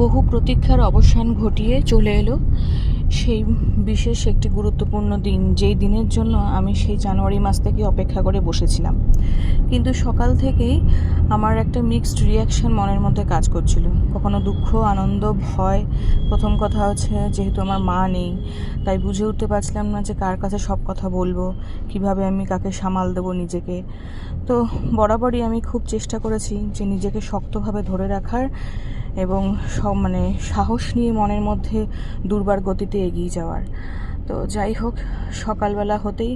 বহু প্রতীক্ষার অবসান ঘটিয়ে চলে এলো সেই বিশেষ একটি গুরুত্বপূর্ণ দিন, যেই দিনের জন্য আমি সেই জানুয়ারি মাস থেকে অপেক্ষা করে বসেছিলাম। কিন্তু সকাল থেকেই আমার একটা মিক্সড রিয়াকশন মনের মধ্যে কাজ করছিল, কখনো দুঃখ, আনন্দ, ভয়। প্রথম কথা হচ্ছে, যেহেতু আমার মা নেই, তাই বুঝে উঠতে পারছিলাম না যে কার কাছে সব কথা বলবো, কিভাবে আমি কাকে সামাল দেবো নিজেকে। তো বরাবরই আমি খুব চেষ্টা করেছি যে নিজেকে শক্তভাবে ধরে রাখার এবং সব সাহস নিয়ে মনের মধ্যে দুর্বার গতিতে এগিয়ে যাওয়ার। তো যাই হোক, সকালবেলা হতেই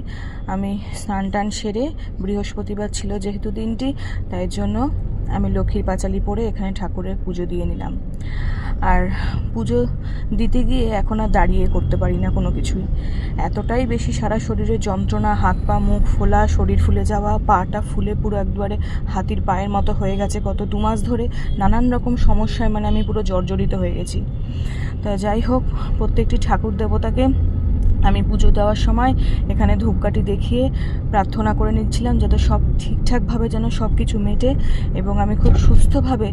আমি স্নান টান সেরে, বৃহস্পতিবার ছিল যেহেতু দিনটি, তাই জন্য আমি লক্ষ্মীর পাঁচালি পরে এখানে ঠাকুরের পুজো দিয়ে নিলাম। আর পুজো দিতে গিয়ে এখন আর দাঁড়িয়ে করতে পারি না কোনো কিছুই, এতটাই বেশি সারা শরীরে যন্ত্রণা, হাত পা মুখ ফোলা, শরীর ফুলে যাওয়া, পাটা ফুলে পুরো একবারে হাতির পায়ের মতো হয়ে গেছে। গত 2 মাস ধরে নানান রকম সমস্যায় আমি পুরো জর্জরিত হয়ে গেছি। তা যাই হোক, প্রত্যেকটি ঠাকুর দেবতাকে আমি পুজো দেওয়ার সময় এখানে ধূপকাঠি দেখিয়ে প্রার্থনা করে নিচ্ছিলাম যাতে সব ঠিকঠাকভাবে যেন সব কিছু মেটে এবং আমি খুব সুস্থভাবে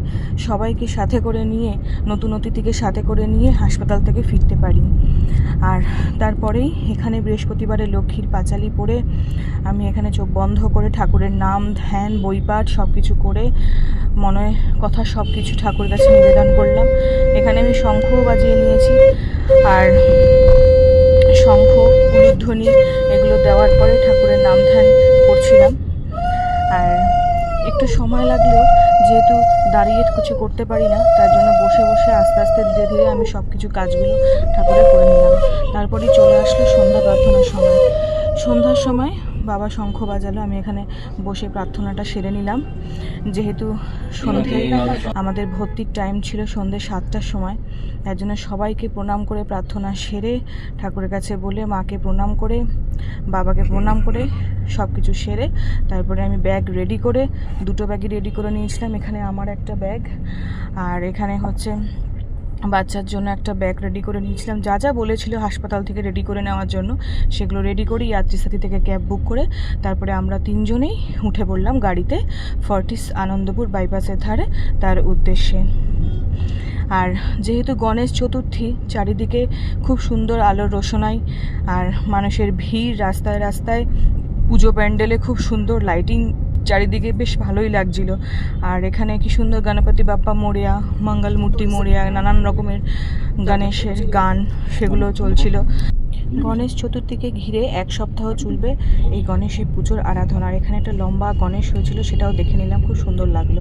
সবাইকে সাথে করে নিয়ে, নতুন অতিথিকে সাথে করে নিয়ে হাসপাতাল থেকে ফিরতে পারি। আর তারপরেই এখানে বৃহস্পতিবারে লক্ষ্মীর পাঁচালি পড়ে আমি এখানে চোখ বন্ধ করে ঠাকুরের নাম, ধ্যান, বইপাঠ সব কিছু করে মনে কথা সব কিছু ঠাকুরের কাছে নিবেদন করলাম। এখানে আমি শঙ্খও বাজিয়ে নিয়েছি, আর শঙ্খ, উলুধ্বনি এগুলো দেওয়ার পরে ঠাকুরের নাম ধ্যান করছিলাম। আর একটু সময় লাগলেও, যেহেতু দাঁড়িয়ে কিছু করতে পারি না, তার জন্য বসে বসে আস্তে আস্তে ধীরে ধীরে আমি সব কিছু কাজগুলো ঠাকুরের করে নিলাম। তারপরেই চলে আসলো সন্ধ্যা প্রার্থনার সময়। সন্ধ্যার সময় বাবা শঙ্খ বাজালো, আমি এখানে বসে প্রার্থনাটা সেরে নিলাম। যেহেতু সন্ধে আমাদের ভর্তির টাইম ছিল সন্ধ্যে 7টার সময়, তার জন্য সবাইকে প্রণাম করে প্রার্থনা সেরে, ঠাকুরের কাছে বলে, মাকে প্রণাম করে, বাবাকে প্রণাম করে সব কিছু সেরে তারপরে আমি ব্যাগ রেডি করে, 2টো ব্যাগই রেডি করে নিয়েছিলাম। এখানে আমার একটা ব্যাগ, আর এখানে হচ্ছে বাচ্চার জন্য একটা ব্যাগ রেডি করে নিয়েছিলাম। যা যা বলেছিল হাসপাতাল থেকে রেডি করে নেওয়ার জন্য, সেগুলো রেডি করি যাত্রী সাথী থেকে ক্যাব বুক করে তারপরে আমরা 3জনেই উঠে পড়লাম গাড়িতে ফর্টিস আনন্দপুর বাইপাসের ধারে তার উদ্দেশ্যে। আর যেহেতু গণেশ চতুর্থী, চারিদিকে খুব সুন্দর আলোর রোশনাই আর মানুষের ভিড়, রাস্তায় রাস্তায় পুজো প্যান্ডেলে খুব সুন্দর লাইটিং, চারিদিকে বেশ ভালোই লাগছিল। আর এখানে কি সুন্দর গণপতি বাপ্পা মোরিয়া, মঙ্গল মূর্তি মোরিয়া, নানান রকমের গণেশের গান সেগুলো চলছিল। গণেশ চতুর্থীকে ঘিরে 1 সপ্তাহ চলবে এই গণেশের পুজোর আরাধনা। আর এখানে একটা লম্বা গণেশ হয়েছিল, সেটাও দেখে নিলাম, খুব সুন্দর লাগলো।